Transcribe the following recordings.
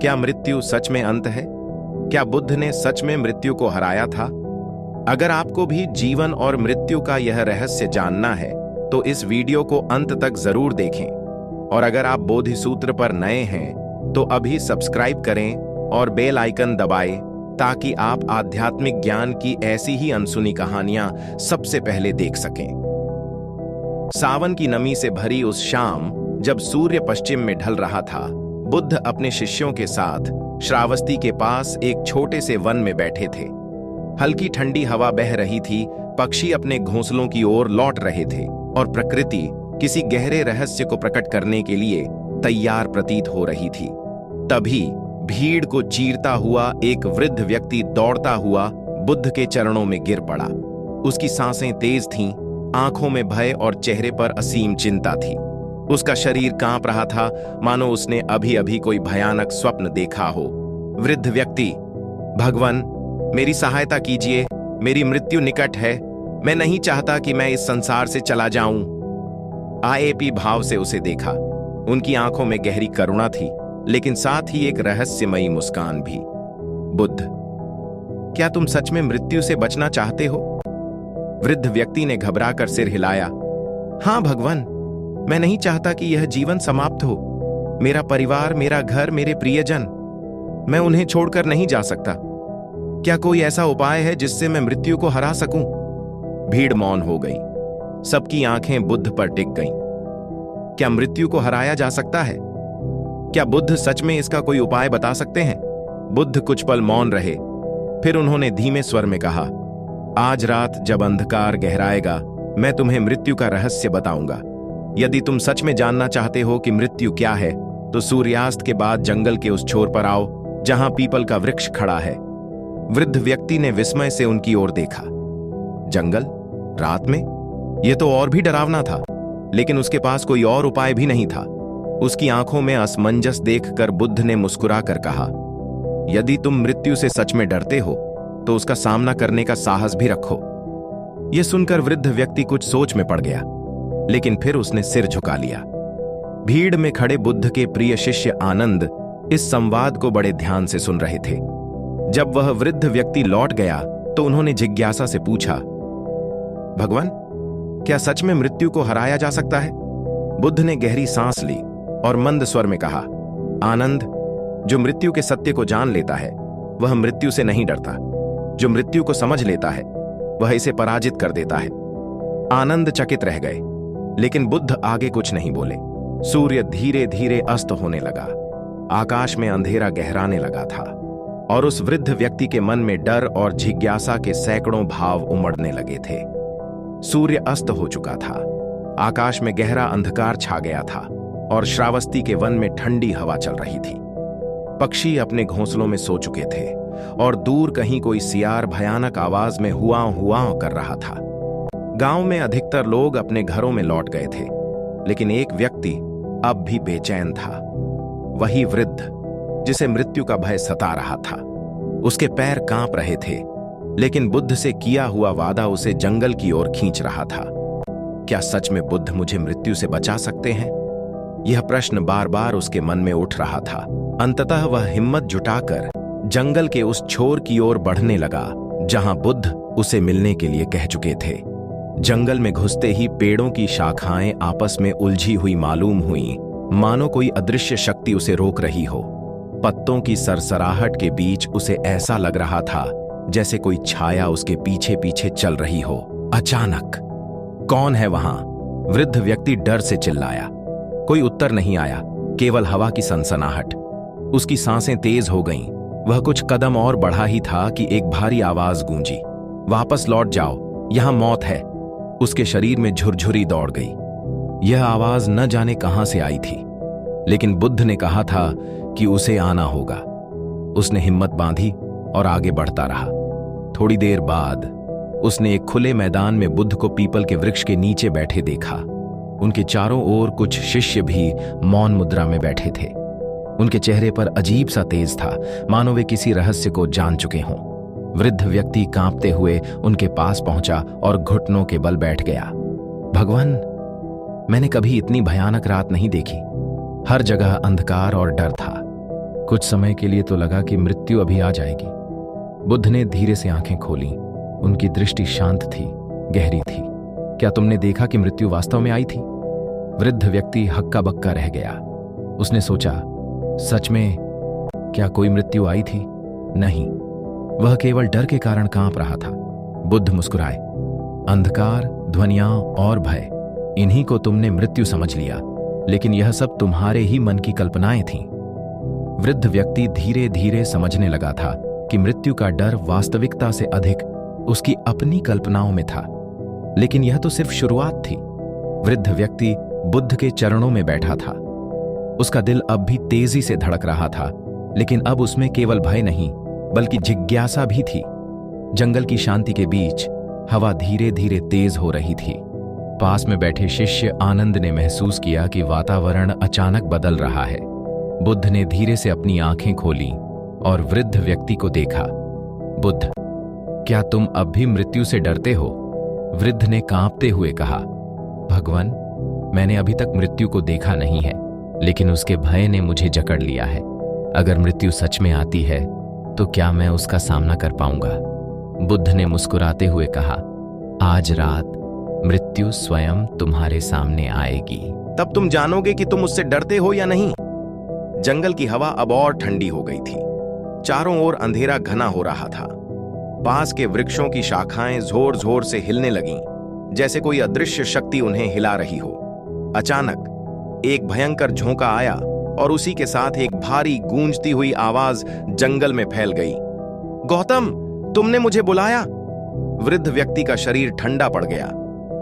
क्या मृत्यु सच में अंत है? क्या बुद्ध ने सच में मृत्यु को हराया था? अगर आपको भी जीवन और मृत्यु का यह रहस्य जानना है तो इस वीडियो को अंत तक जरूर देखें। और अगर आप बोधिसूत्र पर नए हैं तो अभी सब्सक्राइब करें और बेल आइकन दबाएं ताकि आप आध्यात्मिक ज्ञान की ऐसी ही अनसुनी कहानियां सबसे पहले देख सकें। सावन की नमी से भरी उस शाम जब सूर्य पश्चिम में ढल रहा था, बुद्ध अपने शिष्यों के साथ श्रावस्ती के पास एक छोटे से वन में बैठे थे। हल्की ठंडी हवा बह रही थी, पक्षी अपने घोंसलों की ओर लौट रहे थे और प्रकृति किसी गहरे रहस्य को प्रकट करने के लिए तैयार प्रतीत हो रही थी। तभी भीड़ को चीरता हुआ एक वृद्ध व्यक्ति दौड़ता हुआ बुद्ध के चरणों में गिर पड़ा। उसकी सांसें तेज थीं, आंखों में भय और चेहरे पर असीम चिंता थी। उसका शरीर कांप रहा था, मानो उसने अभी अभी कोई भयानक स्वप्न देखा हो। वृद्ध व्यक्ति, भगवान, मेरी सहायता कीजिए, मेरी मृत्यु निकट है, मैं नहीं चाहता कि मैं इस संसार से चला जाऊं। आएपी भाव से उसे देखा। उनकी आंखों में गहरी करुणा थी, लेकिन साथ ही एक रहस्यमयी मुस्कान भी। बुद्ध, क्या तुम सच में मृत्यु से बचना चाहते हो? वृद्ध व्यक्ति ने घबराकर सिर हिलाया। हां भगवान, मैं नहीं चाहता कि यह जीवन समाप्त हो। मेरा परिवार, मेरा घर, मेरे प्रियजन, मैं उन्हें छोड़कर नहीं जा सकता। क्या कोई ऐसा उपाय है जिससे मैं मृत्यु को हरा सकूं? भीड़ मौन हो गई। सबकी आंखें बुद्ध पर टिक गईं। क्या मृत्यु को हराया जा सकता है? क्या बुद्ध सच में इसका कोई उपाय बता सकते हैं? बुद्ध कुछ पल मौन रहे, फिर उन्होंने धीमे स्वर में कहा, आज रात जब अंधकार गहराएगा, मैं तुम्हें मृत्यु का रहस्य बताऊंगा। यदि तुम सच में जानना चाहते हो कि मृत्यु क्या है, तो सूर्यास्त के बाद जंगल के उस छोर पर आओ जहां पीपल का वृक्ष खड़ा है। वृद्ध व्यक्ति ने विस्मय से उनकी ओर देखा। जंगल? रात में? यह तो और भी डरावना था, लेकिन उसके पास कोई और उपाय भी नहीं था। उसकी आंखों में असमंजस देखकर बुद्ध ने मुस्कुरा कर कहा, यदि तुम मृत्यु से सच में डरते हो तो उसका सामना करने का साहस भी रखो। यह सुनकर वृद्ध व्यक्ति कुछ सोच में पड़ गया, लेकिन फिर उसने सिर झुका लिया। भीड़ में खड़े बुद्ध के प्रिय शिष्य आनंद इस संवाद को बड़े ध्यान से सुन रहे थे। जब वह वृद्ध व्यक्ति लौट गया तो उन्होंने जिज्ञासा से पूछा, भगवान, क्या सच में मृत्यु को हराया जा सकता है? बुद्ध ने गहरी सांस ली और मंद स्वर में कहा, आनंद, जो मृत्यु के सत्य को जान लेता है वह मृत्यु से नहीं डरता। जो मृत्यु को समझ लेता है वह इसे पराजित कर देता है। आनंद चकित रह गए, लेकिन बुद्ध आगे कुछ नहीं बोले। सूर्य धीरे धीरे अस्त होने लगा। आकाश में अंधेरा गहराने लगा था और उस वृद्ध व्यक्ति के मन में डर और जिज्ञासा के सैकड़ों भाव उमड़ने लगे थे। सूर्य अस्त हो चुका था, आकाश में गहरा अंधकार छा गया था और श्रावस्ती के वन में ठंडी हवा चल रही थी। पक्षी अपने घोंसलों में सो चुके थे और दूर कहीं कोई सियार भयानक आवाज में हुआं हुआं कर रहा था। गांव में अधिकतर लोग अपने घरों में लौट गए थे, लेकिन एक व्यक्ति अब भी बेचैन था। वही वृद्ध जिसे मृत्यु का भय सता रहा था। उसके पैर कांप रहे थे, लेकिन बुद्ध से किया हुआ वादा उसे जंगल की ओर खींच रहा था। क्या सच में बुद्ध मुझे मृत्यु से बचा सकते हैं? यह प्रश्न बार बार उसके मन में उठ रहा था। अंततः वह हिम्मत जुटाकर जंगल के उस छोर की ओर बढ़ने लगा जहां बुद्ध उसे मिलने के लिए कह चुके थे। जंगल में घुसते ही पेड़ों की शाखाएं आपस में उलझी हुई मालूम हुई, मानो कोई अदृश्य शक्ति उसे रोक रही हो। पत्तों की सरसराहट के बीच उसे ऐसा लग रहा था जैसे कोई छाया उसके पीछे पीछे चल रही हो। अचानक, कौन है वहां? वृद्ध व्यक्ति डर से चिल्लाया। कोई उत्तर नहीं आया, केवल हवा की सनसनाहट। उसकी सांसें तेज हो गईं। वह कुछ कदम और बढ़ा ही था कि एक भारी आवाज गूंजी, वापस लौट जाओ, यहां मौत है। उसके शरीर में झुरझुरी दौड़ गई। यह आवाज न जाने कहां से आई थी, लेकिन बुद्ध ने कहा था कि उसे आना होगा। उसने हिम्मत बांधी और आगे बढ़ता रहा। थोड़ी देर बाद उसने एक खुले मैदान में बुद्ध को पीपल के वृक्ष के नीचे बैठे देखा। उनके चारों ओर कुछ शिष्य भी मौन मुद्रा में बैठे थे। उनके चेहरे पर अजीब सा तेज था, मानो वे किसी रहस्य को जान चुके हों। वृद्ध व्यक्ति कांपते हुए उनके पास पहुंचा और घुटनों के बल बैठ गया। भगवान, मैंने कभी इतनी भयानक रात नहीं देखी। हर जगह अंधकार और डर था। कुछ समय के लिए तो लगा कि मृत्यु अभी आ जाएगी। बुद्ध ने धीरे से आंखें खोली। उनकी दृष्टि शांत थी, गहरी थी। क्या तुमने देखा कि मृत्यु वास्तव में आई थी? वृद्ध व्यक्ति हक्का बक्का रह गया। उसने सोचा, सच में क्या कोई मृत्यु आई थी? नहीं, वह केवल डर के कारण कांप रहा था। बुद्ध मुस्कुराए। अंधकार, ध्वनियां और भय, इन्हीं को तुमने मृत्यु समझ लिया, लेकिन यह सब तुम्हारे ही मन की कल्पनाएं थीं। वृद्ध व्यक्ति धीरे धीरे समझने लगा था कि मृत्यु का डर वास्तविकता से अधिक उसकी अपनी कल्पनाओं में था। लेकिन यह तो सिर्फ शुरुआत थी। वृद्ध व्यक्ति बुद्ध के चरणों में बैठा था। उसका दिल अब भी तेजी से धड़क रहा था, लेकिन अब उसमें केवल भय नहीं बल्कि जिज्ञासा भी थी। जंगल की शांति के बीच हवा धीरे धीरे तेज हो रही थी। पास में बैठे शिष्य आनंद ने महसूस किया कि वातावरण अचानक बदल रहा है। बुद्ध ने धीरे से अपनी आंखें खोली और वृद्ध व्यक्ति को देखा। बुद्ध, क्या तुम अब भी मृत्यु से डरते हो? वृद्ध ने कांपते हुए कहा, भगवान, मैंने अभी तक मृत्यु को देखा नहीं है, लेकिन उसके भय ने मुझे जकड़ लिया है। अगर मृत्यु सच में आती है तो क्या मैं उसका सामना कर पाऊंगा? बुद्ध ने मुस्कुराते हुए कहा, आज रात मृत्यु स्वयं तुम्हारे सामने आएगी। तब तुम जानोगे कि तुम उससे डरते हो या नहीं। जंगल की हवा अब और ठंडी हो गई थी। चारों ओर अंधेरा घना हो रहा था। पास के वृक्षों की शाखाएं जोर जोर से हिलने लगीं, जैसे कोई अदृश्य शक्ति उन्हें हिला रही हो। अचानक एक भयंकर झोंका आया और उसी के साथ एक भारी गूंजती हुई आवाज जंगल में फैल गई। गौतम, तुमने मुझे बुलाया? वृद्ध व्यक्ति का शरीर ठंडा पड़ गया।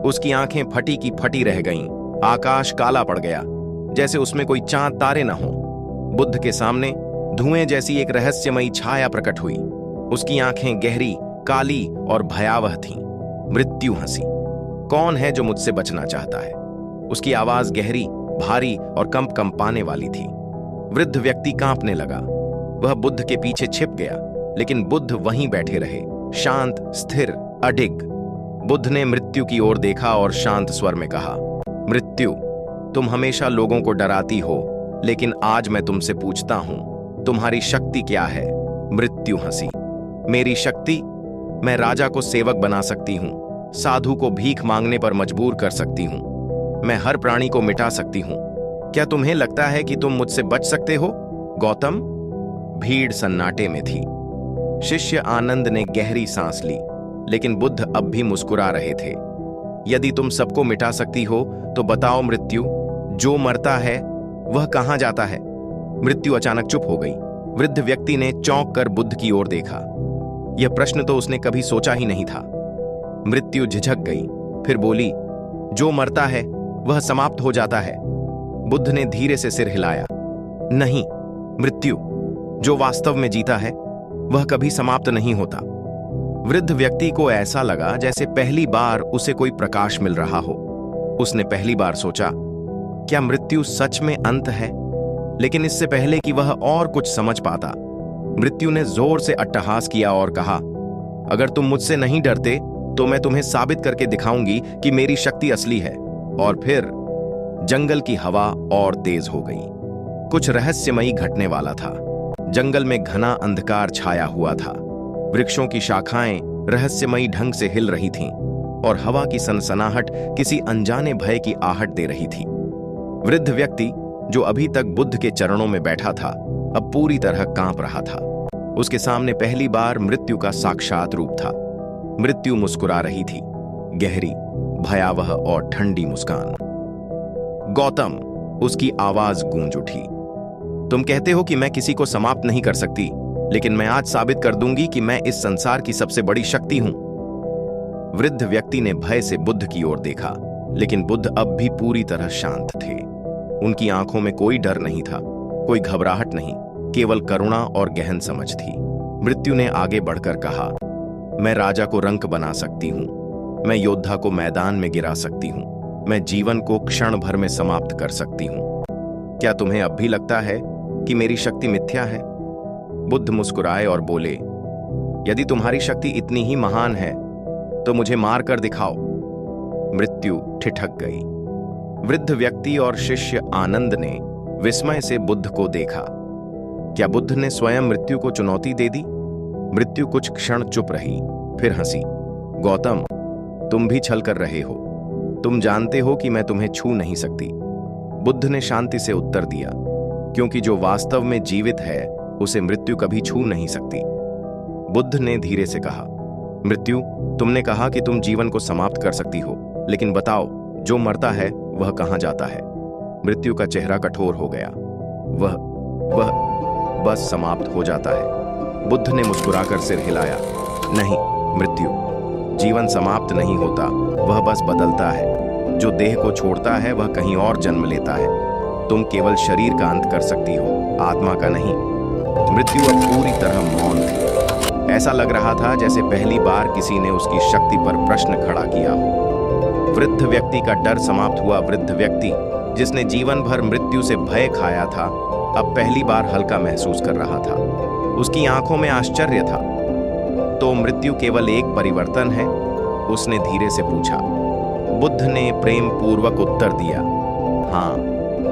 उसकी आंखें फटी की फटी रह गईं। आकाश काला पड़ गया, जैसे उसमें कोई चांद तारे न हो। बुद्ध के सामने धुएं जैसी एक रहस्यमयी छाया प्रकट हुई। उसकी आंखें गहरी, काली और भयावह थीं। मृत्यु हंसी। कौन है जो मुझसे बचना चाहता है? उसकी आवाज गहरी, भारी और कंप कंपाने वाली थी। वृद्ध व्यक्ति कांपने लगा। वह बुद्ध के पीछे छिप गया, लेकिन बुद्ध वहीं बैठे रहे, शांत, स्थिर, अडिग। बुद्ध ने मृत्यु की ओर देखा और शांत स्वर में कहा, मृत्यु, तुम हमेशा लोगों को डराती हो, लेकिन आज मैं तुमसे पूछता हूं, तुम्हारी शक्ति क्या है? मृत्यु हंसी। मेरी शक्ति? मैं राजा को सेवक बना सकती हूं, साधु को भीख मांगने पर मजबूर कर सकती हूं, मैं हर प्राणी को मिटा सकती हूं। क्या तुम्हें लगता है कि तुम मुझसे बच सकते हो? गौतम। भीड़ सन्नाटे में थी। शिष्य आनंद ने गहरी सांस ली, लेकिन बुद्ध अब भी मुस्कुरा रहे थे। यदि तुम सबको मिटा सकती हो तो बताओ मृत्यु, जो मरता है वह कहां जाता है? मृत्यु अचानक चुप हो गई। वृद्ध व्यक्ति ने चौंक कर बुद्ध की ओर देखा। यह प्रश्न तो उसने कभी सोचा ही नहीं था। मृत्यु झिझक गई, फिर बोली, जो मरता है वह समाप्त हो जाता है। बुद्ध ने धीरे से सिर हिलाया। नहीं मृत्यु, जो वास्तव में जीता है वह कभी समाप्त नहीं होता। वृद्ध व्यक्ति को ऐसा लगा जैसे पहली बार उसे कोई प्रकाश मिल रहा हो। उसने पहली बार सोचा, क्या मृत्यु सच में अंत है? लेकिन इससे पहले कि वह और कुछ समझ पाता, मृत्यु ने जोर से अट्टहास किया और कहा, अगर तुम मुझसे नहीं डरते तो मैं तुम्हें साबित करके दिखाऊंगी कि मेरी शक्ति असली है। और फिर जंगल की हवा और तेज हो गई। कुछ रहस्यमयी घटने वाला था। जंगल में घना अंधकार छाया हुआ था। वृक्षों की शाखाएं रहस्यमयी ढंग से हिल रही थीं और हवा की सनसनाहट किसी अनजाने भय की आहट दे रही थी। वृद्ध व्यक्ति जो अभी तक बुद्ध के चरणों में बैठा था, अब पूरी तरह कांप रहा था। उसके सामने पहली बार मृत्यु का साक्षात रूप था। मृत्यु मुस्कुरा रही थी, गहरी, भयावह और ठंडी मुस्कान। गौतम, उसकी आवाज गूंज उठी। तुम कहते हो कि मैं किसी को समाप्त नहीं कर सकती, लेकिन मैं आज साबित कर दूंगी कि मैं इस संसार की सबसे बड़ी शक्ति हूं। वृद्ध व्यक्ति ने भय से बुद्ध की ओर देखा, लेकिन बुद्ध अब भी पूरी तरह शांत थे। उनकी आंखों में कोई डर नहीं था, कोई घबराहट नहीं, केवल करुणा और गहन समझ थी। मृत्यु ने आगे बढ़कर कहा, मैं राजा को रंक बना सकती हूं, मैं योद्धा को मैदान में गिरा सकती हूं, मैं जीवन को क्षण भर में समाप्त कर सकती हूं। क्या तुम्हें अब भी लगता है कि मेरी शक्ति मिथ्या है? बुद्ध मुस्कुराए और बोले, यदि तुम्हारी शक्ति इतनी ही महान है तो मुझे मार कर दिखाओ। मृत्यु ठिठक गई। वृद्ध व्यक्ति और शिष्य आनंद ने विस्मय से बुद्ध को देखा। क्या बुद्ध ने स्वयं मृत्यु को चुनौती दे दी? मृत्यु कुछ क्षण चुप रही, फिर हंसी। गौतम, तुम भी छल कर रहे हो। तुम जानते हो कि मैं तुम्हें छू नहीं सकती। बुद्ध ने शांति से उत्तर दिया, क्योंकि जो वास्तव में जीवित है उसे मृत्यु कभी छू नहीं सकती। बुद्ध ने धीरे से कहा, मृत्यु, तुमने कहा कि तुम जीवन को समाप्त कर सकती हो, लेकिन बताओ, जो मरता है वह कहां जाता है? मृत्यु का चेहरा कठोर हो गया। वह बस समाप्त हो जाता है। बुद्ध ने मुस्कुराकर सिर हिलाया। नहीं मृत्यु, जीवन समाप्त नहीं होता, वह बस बदलता है। जो देह को छोड़ता है वह कहीं और जन्म लेता है। तुम केवल शरीर का अंत कर सकती हो, आत्मा का नहीं। मृत्यु अब पूरी तरह मौन थी। ऐसा लग रहा था जैसे पहली बार किसी ने उसकी शक्ति पर प्रश्न खड़ा किया हो। वृद्ध व्यक्ति का डर समाप्त हुआ। वृद्ध व्यक्ति, जिसने जीवन भर मृत्यु से भय खाया था, अब पहली बार हल्का महसूस कर रहा था। उसकी आंखों में आश्चर्य था। तो मृत्यु केवल एक परिवर्तन है? उसने धीरे से पूछा। बुद्ध ने प्रेम पूर्वक उत्तर दिया, हाँ,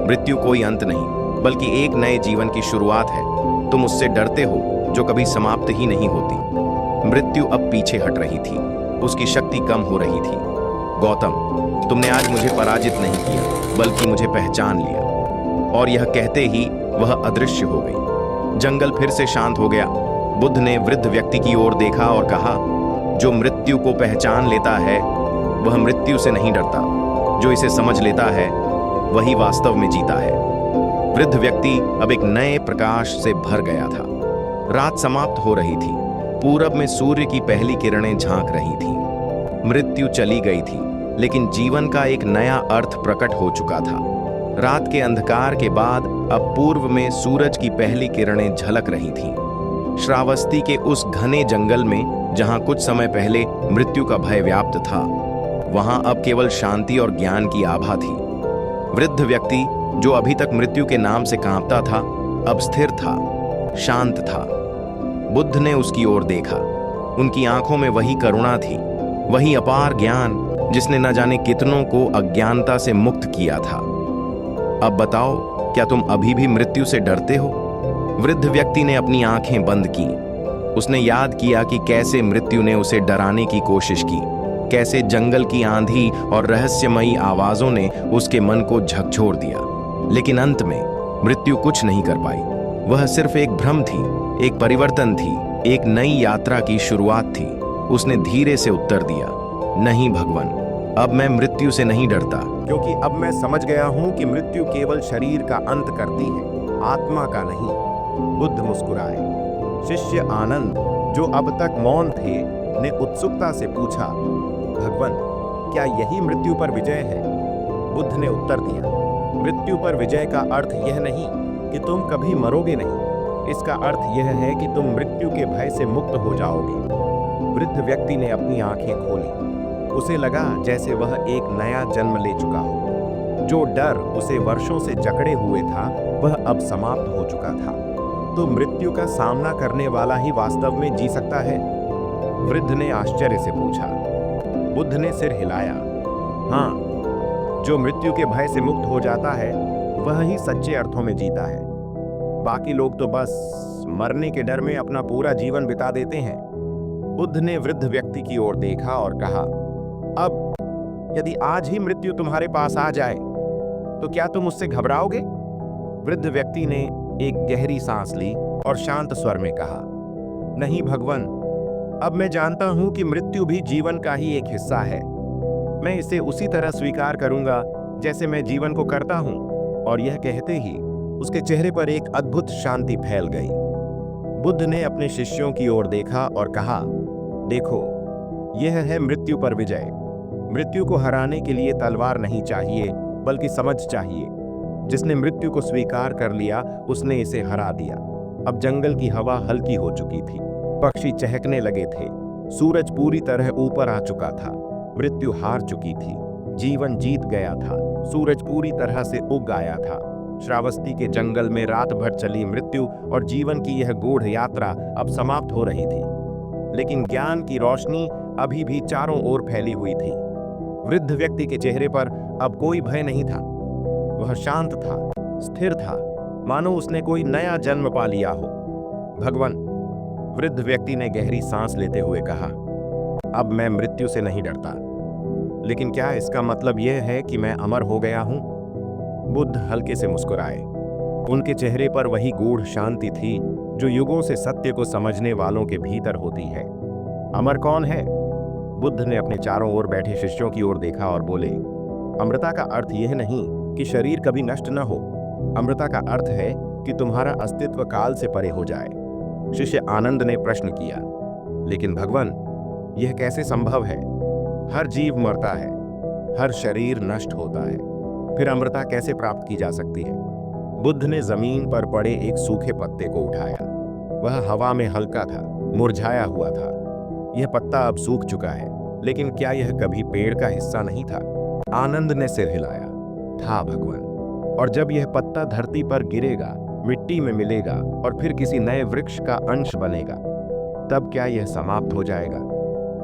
मृत्यु कोई अंत नहीं, बल्कि एक नए जीवन की शुरुआत है। तुम उससे डरते हो जो कभी समाप्त ही नहीं होती। मृत्यु अब पीछे हट रही थी, उसकी शक्ति कम हो रही थी। गौतम, तुमने आज मुझे पराजित नहीं किया, बल्कि मुझे पहचान लिया। और यह कहते ही वह अदृश्य हो गई। जंगल फिर से शांत हो गया। बुद्ध ने वृद्ध व्यक्ति की ओर देखा और कहा, जो मृत्यु को पहचान लेता है वह मृत्यु से नहीं डरता। जो इसे समझ लेता है वही वास्तव में जीता है। वृद्ध व्यक्ति अब एक नए प्रकाश से भर गया था। रात समाप्त हो रही थी। पूरब में सूर्य की पहली किरणें झांक रही थीं। मृत्यु चली गई थी, लेकिन जीवन का एक नया अर्थ प्रकट हो चुका था। रात के अंधकार के बाद अब पूर्व में सूरज की पहली किरणें झलक रही थीं। श्रावस्ती के उस घने जंगल में जहां कुछ समय पहले मृत्यु का भय व्याप्त था, वहां अब केवल शांति और ज्ञान की आभा थी। वृद्ध व्यक्ति, जो अभी तक मृत्यु के नाम से कांपता था, अब स्थिर था, शांत था। बुद्ध ने उसकी ओर देखा। उनकी आंखों में वही करुणा थी, वही अपार ज्ञान जिसने न जाने कितनों को अज्ञानता से मुक्त किया था। अब बताओ, क्या तुम अभी भी मृत्यु से डरते हो? वृद्ध व्यक्ति ने अपनी आंखें बंद की। उसने याद किया कि कैसे मृत्यु ने उसे डराने की कोशिश की, कैसे जंगल की आंधी और रहस्यमयी आवाजों ने उसके मन को झकझोर दिया। लेकिन अंत में मृत्यु कुछ नहीं कर पाई। वह सिर्फ एक भ्रम थी, एक परिवर्तन थी, एक नई यात्रा की शुरुआत थी। उसने धीरे से उत्तर दिया, नहीं भगवान, अब मैं मृत्यु से नहीं डरता, क्योंकि अब मैं समझ गया हूं कि मृत्यु केवल शरीर का अंत करती है, आत्मा का नहीं। बुद्ध मुस्कुराए। शिष्य आनंद, जो अब तक मौन थे, ने उत्सुकता से पूछा, भगवान, क्या यही मृत्यु पर विजय है? बुद्ध ने उत्तर दिया, मृत्यु पर विजय का अर्थ यह नहीं कि तुम कभी मरोगे नहीं। इसका अर्थ यह है कि तुम मृत्यु के भय से मुक्त हो जाओगे। वृद्ध व्यक्ति ने अपनी आंखें खोली। उसे लगा जैसे वह एक नया जन्म ले चुका हो। जो डर उसे वर्षों से जकड़े हुए था, वह अब समाप्त हो चुका था। तो मृत्यु का सामना करने वाला ही वास्तव में जी सकता है? वृद्ध ने आश्चर्य से पूछा। बुद्ध ने सिर हिलाया। हाँ, जो मृत्यु के भय से मुक्त हो जाता है, वह ही सच्चे अर्थों में जीता है। बाकी लोग तो बस मरने के डर में अपना पूरा जीवन बिता देते हैं। बुद्ध ने वृद्ध व्यक्ति की ओर देखा और कहा, अब यदि आज ही मृत्यु तुम्हारे पास आ जाए, तो क्या तुम उससे घबराओगे? वृद्ध व्यक्ति ने एक गहरी सांस ली और शांत स्वर में कहा, नहीं भगवान, अब मैं जानता हूं कि मृत्यु भी जीवन का ही एक हिस्सा है। मैं इसे उसी तरह स्वीकार करूंगा जैसे मैं जीवन को करता हूं। और यह कहते ही उसके चेहरे पर एक अद्भुत शांति फैल गई। बुद्ध ने अपने शिष्यों की ओर देखा और कहा, देखो, यह है मृत्यु पर विजय। मृत्यु को हराने के लिए तलवार नहीं चाहिए, बल्कि समझ चाहिए। जिसने मृत्यु को स्वीकार कर लिया, उसने इसे हरा दिया। अब जंगल की हवा हल्की हो चुकी थी, पक्षी चहकने लगे थे, सूरज पूरी तरह ऊपर आ चुका था। मृत्यु हार चुकी थी, जीवन जीत गया था, सूरज पूरी तरह से उग आया था। श्रावस्ती के जंगल में रात भर चली मृत्यु और जीवन की यह गूढ़ यात्रा अब समाप्त हो रही थी। लेकिन ज्ञान की रोशनी अभी भी चारों ओर फैली हुई थी। वृद्ध व्यक्ति के चेहरे पर अब कोई भय नहीं था। वह शांत था, स्थिर था, मानो उसने कोई नया जन्म पा लिया हो। भगवान, वृद्ध व्यक्ति ने गहरी सांस लेते हुए कहा, अब मैं मृत्यु से नहीं डरता। लेकिन क्या इसका मतलब यह है कि मैं अमर हो गया हूं? बुद्ध हल्के से मुस्कुराए। उनके चेहरे पर वही गूढ़ शांति थी जो युगों से सत्य को समझने वालों के भीतर होती है। अमर कौन है? बुद्ध ने अपने चारों ओर बैठे शिष्यों की ओर देखा और बोले, अमरता का अर्थ यह नहीं कि शरीर कभी नष्ट न हो। अमरता का अर्थ है कि तुम्हारा अस्तित्व काल से परे हो जाए। शिष्य आनंद ने प्रश्न किया, लेकिन भगवान, यह कैसे संभव है? हर जीव मरता है, हर शरीर नष्ट होता है, फिर अमरता कैसे प्राप्त की जा सकती है? बुद्ध ने जमीन पर पड़े एक सूखे पत्ते को उठाया। वह हवा में हल्का था, मुरझाया हुआ था। यह पत्ता अब सूख चुका है, लेकिन क्या यह कभी पेड़ का हिस्सा नहीं था? आनंद ने सिर हिलाया। था भगवान। और जब यह पत्ता धरती पर गिरेगा, मिट्टी में मिलेगा और फिर किसी नए वृक्ष का अंश बनेगा, तब क्या यह समाप्त हो जाएगा?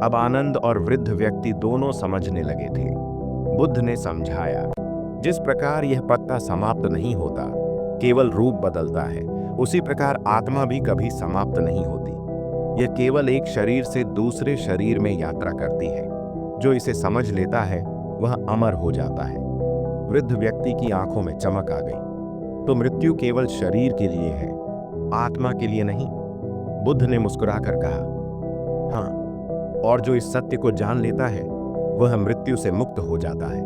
अब आनंद और वृद्ध व्यक्ति दोनों समझने लगे थे। बुद्ध ने समझाया, जिस प्रकार यह पत्ता समाप्त नहीं होता, केवल रूप बदलता है, उसी प्रकार आत्मा भी कभी समाप्त नहीं होती। यह केवल एक शरीर से दूसरे शरीर में यात्रा करती है। जो इसे समझ लेता है वह अमर हो जाता है। वृद्ध व्यक्ति की आंखों में चमक आ गई। तो मृत्यु केवल शरीर के लिए है, आत्मा के लिए नहीं? बुद्ध ने मुस्कुराकर कहा, हाँ, और जो इस सत्य को जान लेता है वह मृत्यु से मुक्त हो जाता है,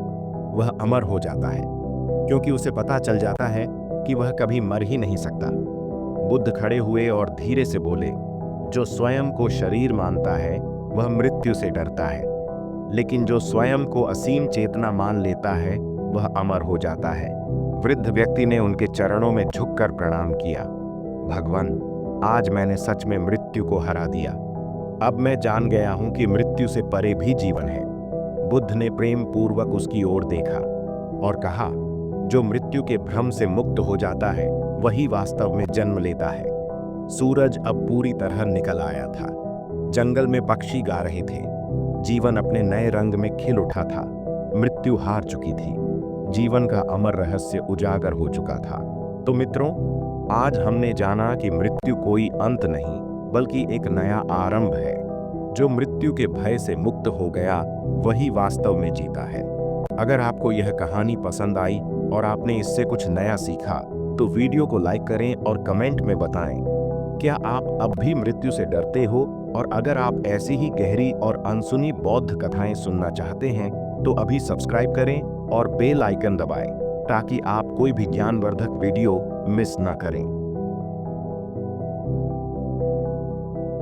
वह अमर हो जाता है, क्योंकि उसे पता चल जाता है कि वह कभी मर ही नहीं सकता। बुद्ध खड़े हुए और धीरे से बोले, जो स्वयं को शरीर मानता है वह मृत्यु से डरता है, लेकिन जो स्वयं को असीम चेतना मान लेता है वह अमर हो जाता है। वृद्ध व्यक्ति ने उनके चरणों में झुककर प्रणाम किया। भगवान, आज मैंने सच में मृत्यु को हरा दिया। अब मैं जान गया हूं कि मृत्यु से परे भी जीवन है। बुद्ध ने प्रेम पूर्वक उसकी ओर देखा और कहा, जो मृत्यु के भ्रम से मुक्त हो जाता है वही वास्तव में जन्म लेता है। सूरज अब पूरी तरह निकल आया था। जंगल में पक्षी गा रहे थे। जीवन अपने नए रंग में खिल उठा था। मृत्यु हार चुकी थी। जीवन का अमर रहस्य उजागर हो चुका था। तो मित्रों, आज हमने जाना कि मृत्यु कोई अंत नहीं बल्कि एक नया आरंभ है। जो मृत्यु के भय से मुक्त हो गया वही वास्तव में जीता है। अगर आपको यह कहानी पसंद आई और आपने इससे कुछ नया सीखा तो वीडियो को लाइक करें और कमेंट में बताएं, क्या आप अब भी मृत्यु से डरते हो? और अगर आप ऐसी ही गहरी और अनसुनी बौद्ध कथाएं सुनना चाहते हैं तो अभी सब्सक्राइब करें और बेल आइकन दबाएं ताकि आप कोई भी ज्ञानवर्धक वीडियो मिस न करें।